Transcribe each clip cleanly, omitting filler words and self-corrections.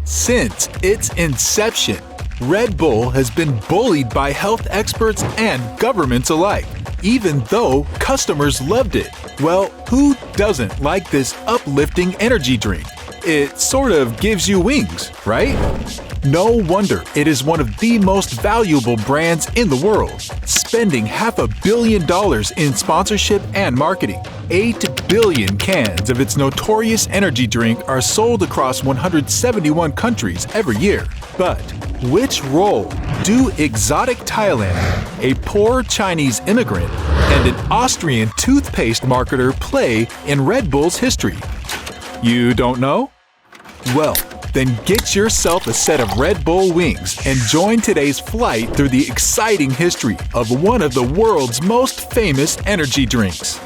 Since its inception, Red Bull has been bullied by health experts and governments alike, even though customers loved it. Well, who doesn't like this uplifting energy drink? It sort of gives you wings, right? No wonder it is one of the most valuable brands in the world, spending $500 million in sponsorship and marketing. 8 billion cans of its notorious energy drink are sold across 171 countries every year. But which role do exotic Thailand, a poor Chinese immigrant, and an Austrian toothpaste marketer play in Red Bull's history? You don't know? Well, then get yourself a set of Red Bull wings and join today's flight through the exciting history of one of the world's most famous energy drinks.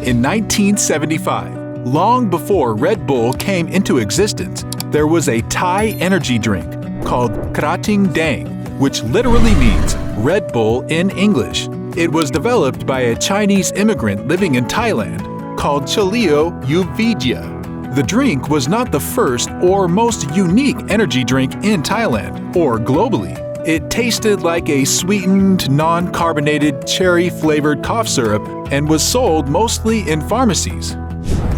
In 1975, long before Red Bull came into existence, there was a Thai energy drink called Krating Daeng, which literally means Red Bull in English. It was developed by a Chinese immigrant living in Thailand called Chaleo Yoovidhya. The drink was not the first or most unique energy drink in Thailand or globally. It tasted like a sweetened, non-carbonated, cherry-flavored cough syrup and was sold mostly in pharmacies.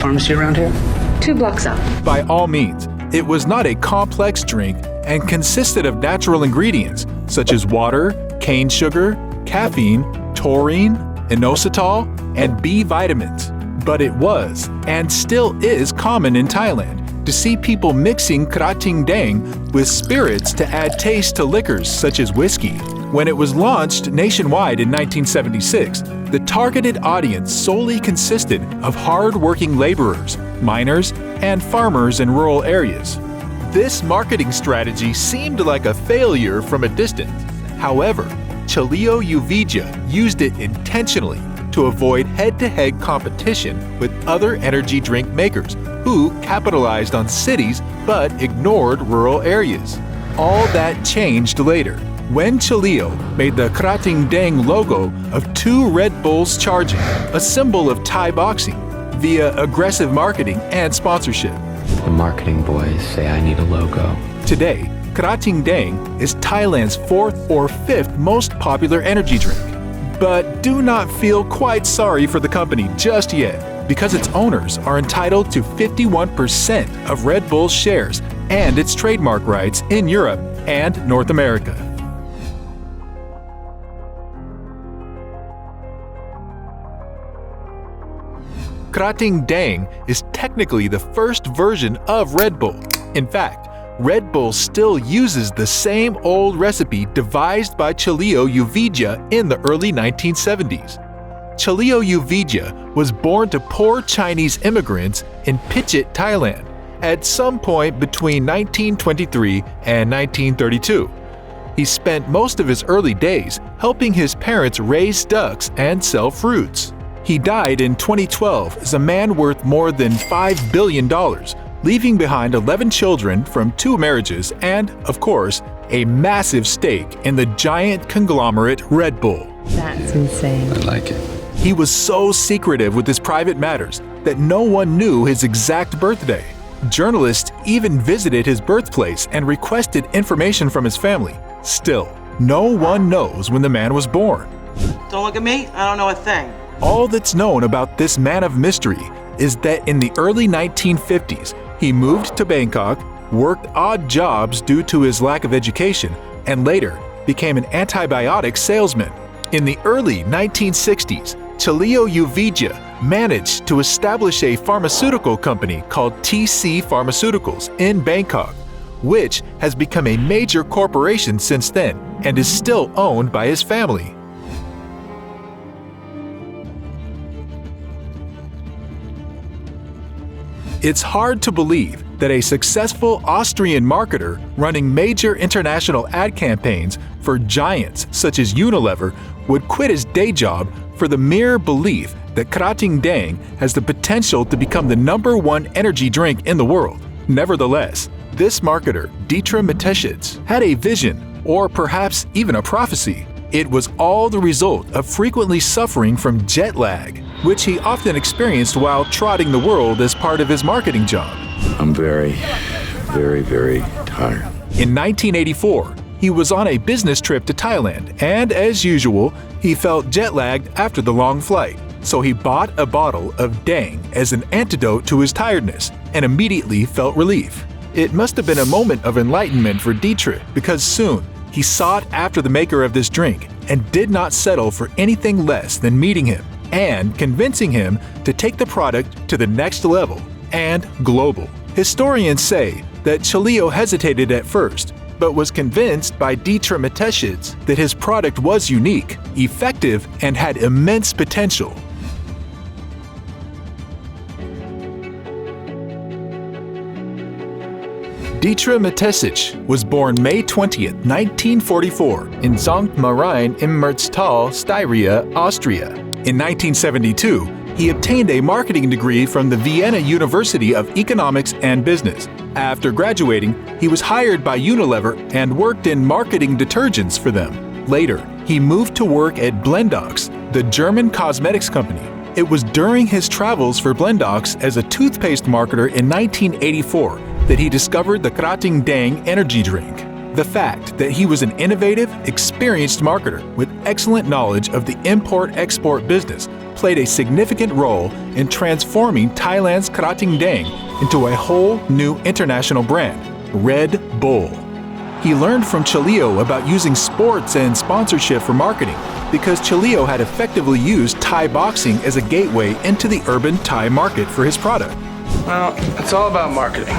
Pharmacy around here? 2 blocks up. By all means, it was not a complex drink and consisted of natural ingredients such as water, cane sugar, caffeine, taurine, inositol, and B vitamins. But it was, and still is, common in Thailand to see people mixing Krating Daeng with spirits to add taste to liquors such as whiskey. When it was launched nationwide in 1976, the targeted audience solely consisted of hard-working laborers, miners, and farmers in rural areas. This marketing strategy seemed like a failure from a distance. However, Chaleo Yoovidhya used it intentionally to avoid head-to-head competition with other energy drink makers who capitalized on cities but ignored rural areas. All that changed later when Chaleo made the Krating Daeng logo of 2 Red Bulls charging, a symbol of Thai boxing, via aggressive marketing and sponsorship. The marketing boys say I need a logo. Today, Krating Daeng is Thailand's 4th or 5th most popular energy drink. But do not feel quite sorry for the company just yet, because its owners are entitled to 51% of Red Bull's shares and its trademark rights in Europe and North America. Krating Daeng is technically the first version of Red Bull. In fact, Red Bull still uses the same old recipe devised by Chaleo Yoovidhya in the early 1970s. Chaleo Yoovidhya was born to poor Chinese immigrants in Phichit, Thailand, at some point between 1923 and 1932. He spent most of his early days helping his parents raise ducks and sell fruits. He died in 2012 as a man worth more than $5 billion, leaving behind 11 children from 2 marriages and, of course, a massive stake in the giant conglomerate Red Bull. That's insane. I like it. He was so secretive with his private matters that no one knew his exact birthday. Journalists even visited his birthplace and requested information from his family. Still, no one knows when the man was born. Don't look at me, I don't know a thing. All that's known about this man of mystery is that in the early 1950s, he moved to Bangkok, worked odd jobs due to his lack of education, and later became an antibiotic salesman. In the early 1960s, Chaleo Yoovidhya managed to establish a pharmaceutical company called TC Pharmaceuticals in Bangkok, which has become a major corporation since then and is still owned by his family. It's hard to believe that a successful Austrian marketer running major international ad campaigns for giants such as Unilever would quit his day job for the mere belief that Krating Daeng has the potential to become the #1 energy drink in the world. Nevertheless, this marketer, Dietrich Mateschitz, had a vision, or perhaps even a prophecy. It was all the result of frequently suffering from jet lag. which he often experienced while trotting the world as part of his marketing job. I'm very tired. In 1984, he was on a business trip to Thailand, and as usual, he felt jet-lagged after the long flight. So he bought a bottle of Daeng as an antidote to his tiredness and immediately felt relief. It must have been a moment of enlightenment for Dietrich because soon he sought after the maker of this drink and did not settle for anything less than meeting him and convincing him to take the product to the next level and global. Historians say that Chaleo hesitated at first, but was convinced by Dietrich Mateschitz that his product was unique, effective, and had immense potential. Dietrich Mateschitz was born May 20, 1944, in Sankt Marien im Merztal, Styria, Austria. In 1972, he obtained a marketing degree from the Vienna University of Economics and Business. After graduating, he was hired by Unilever and worked in marketing detergents for them. Later, he moved to work at Blendox, the German cosmetics company. It was during his travels for Blendox as a toothpaste marketer in 1984 that he discovered the Krating Daeng energy drink. The fact that he was an innovative, experienced marketer with excellent knowledge of the import-export business played a significant role in transforming Thailand's Krating Daeng into a whole new international brand, Red Bull. He learned from Chaleo about using sports and sponsorship for marketing because Chaleo had effectively used Thai boxing as a gateway into the urban Thai market for his product. Well, it's all about marketing.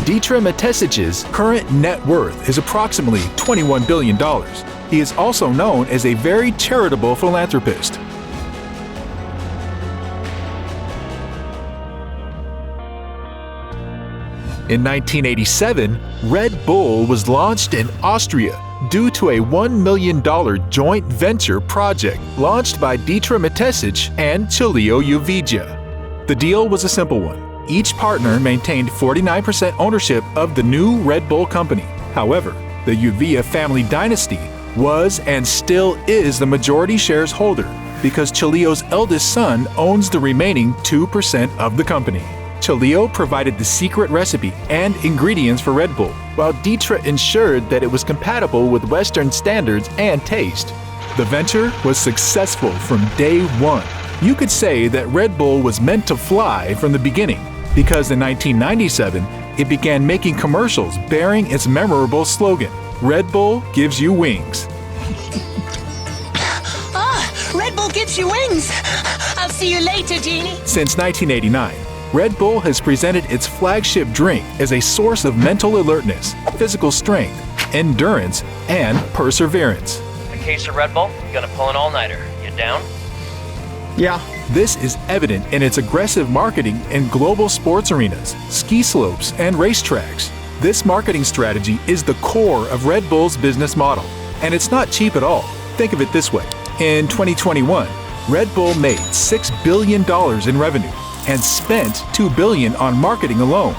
Dietrich Mateschitz' current net worth is approximately $21 billion. He is also known as a very charitable philanthropist. In 1987, Red Bull was launched in Austria due to a $1 million joint venture project launched by Dietrich Mateschitz and Chaleo Yoovidhya. The deal was a simple one. Each partner maintained 49% ownership of the new Red Bull company. However, the Yoovidhya family dynasty was and still is the majority shares holder because Chaleo's eldest son owns the remaining 2% of the company. Chaleo provided the secret recipe and ingredients for Red Bull, while Dietrich ensured that it was compatible with Western standards and taste. The venture was successful from day one. You could say that Red Bull was meant to fly from the beginning, because in 1997, it began making commercials bearing its memorable slogan, Red Bull gives you wings. Red Bull gives you wings! I'll see you later, Genie. Since 1989, Red Bull has presented its flagship drink as a source of mental alertness, physical strength, endurance, and perseverance. A case of Red Bull, gonna pull an all-nighter. You down? Yeah. This is evident in its aggressive marketing in global sports arenas, ski slopes, and racetracks. This marketing strategy is the core of Red Bull's business model, and it's not cheap at all. Think of it this way. In 2021, Red Bull made $6 billion in revenue and spent $2 billion on marketing alone.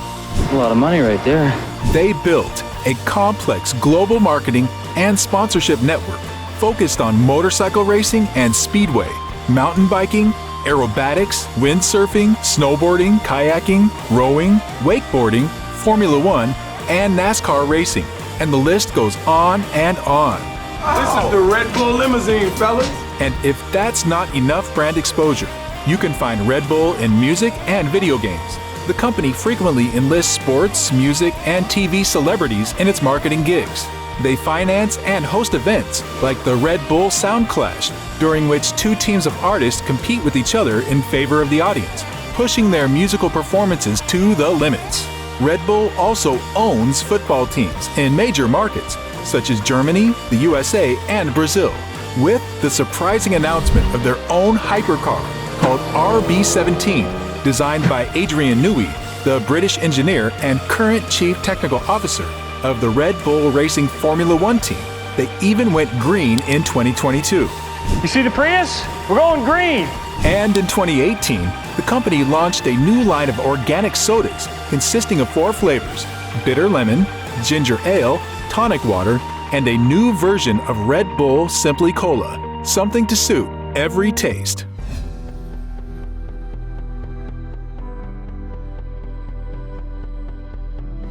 A lot of money right there. They built a complex global marketing and sponsorship network focused on motorcycle racing and speedway, mountain biking, aerobatics, windsurfing, snowboarding, kayaking, rowing, wakeboarding, Formula One, and NASCAR racing. And the list goes on and on. This is the Red Bull limousine, fellas. And if that's not enough brand exposure, you can find Red Bull in music and video games. The company frequently enlists sports, music, and TV celebrities in its marketing gigs. They finance and host events like the Red Bull Sound Clash, during which two teams of artists compete with each other in favor of the audience, pushing their musical performances to the limits. Red Bull also owns football teams in major markets, such as Germany, the USA, and Brazil, with the surprising announcement of their own hypercar called RB17, designed by Adrian Newey, the British engineer and current chief technical officer of the Red Bull Racing Formula One team. They even went green in 2022. You see the Prius? We're going green! And in 2018, the company launched a new line of organic sodas consisting of 4 flavors: bitter lemon, ginger ale, tonic water, and a new version of Red Bull Simply Cola, something to suit every taste.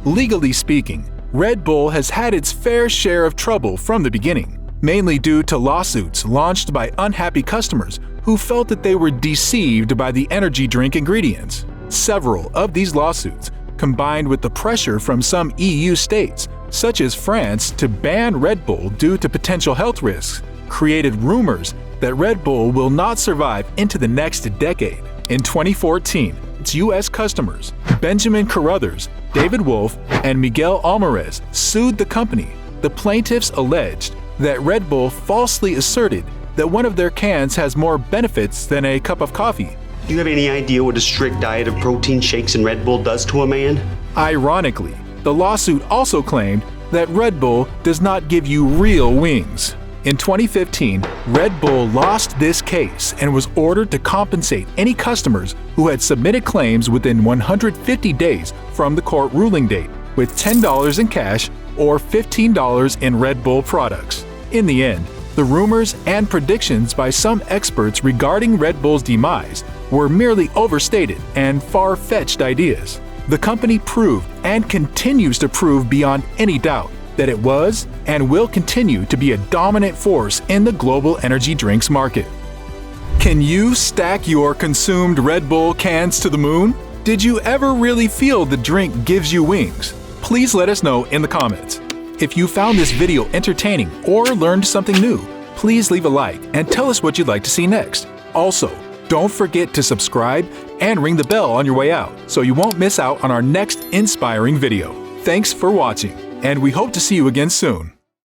Legally speaking, Red Bull has had its fair share of trouble from the beginning, mainly due to lawsuits launched by unhappy customers who felt that they were deceived by the energy drink ingredients. Several of these lawsuits, combined with the pressure from some EU states, such as France, to ban Red Bull due to potential health risks, created rumors that Red Bull will not survive into the next decade. In 2014, its U.S. customers, Benjamin Carruthers, David Wolf, and Miguel Alvarez, sued the company. The plaintiffs alleged that Red Bull falsely asserted that one of their cans has more benefits than a cup of coffee. Do you have any idea what a strict diet of protein shakes and Red Bull does to a man? Ironically, the lawsuit also claimed that Red Bull does not give you real wings. In 2015, Red Bull lost this case and was ordered to compensate any customers who had submitted claims within 150 days from the court ruling date, with $10 in cash or $15 in Red Bull products. In the end, the rumors and predictions by some experts regarding Red Bull's demise were merely overstated and far-fetched ideas. The company proved and continues to prove beyond any doubt that it was and will continue to be a dominant force in the global energy drinks market. Can you stack your consumed Red Bull cans to the moon? Did you ever really feel the drink gives you wings? Please let us know in the comments. If you found this video entertaining or learned something new, please leave a like and tell us what you'd like to see next. Also, don't forget to subscribe and ring the bell on your way out so you won't miss out on our next inspiring video. Thanks for watching, and we hope to see you again soon.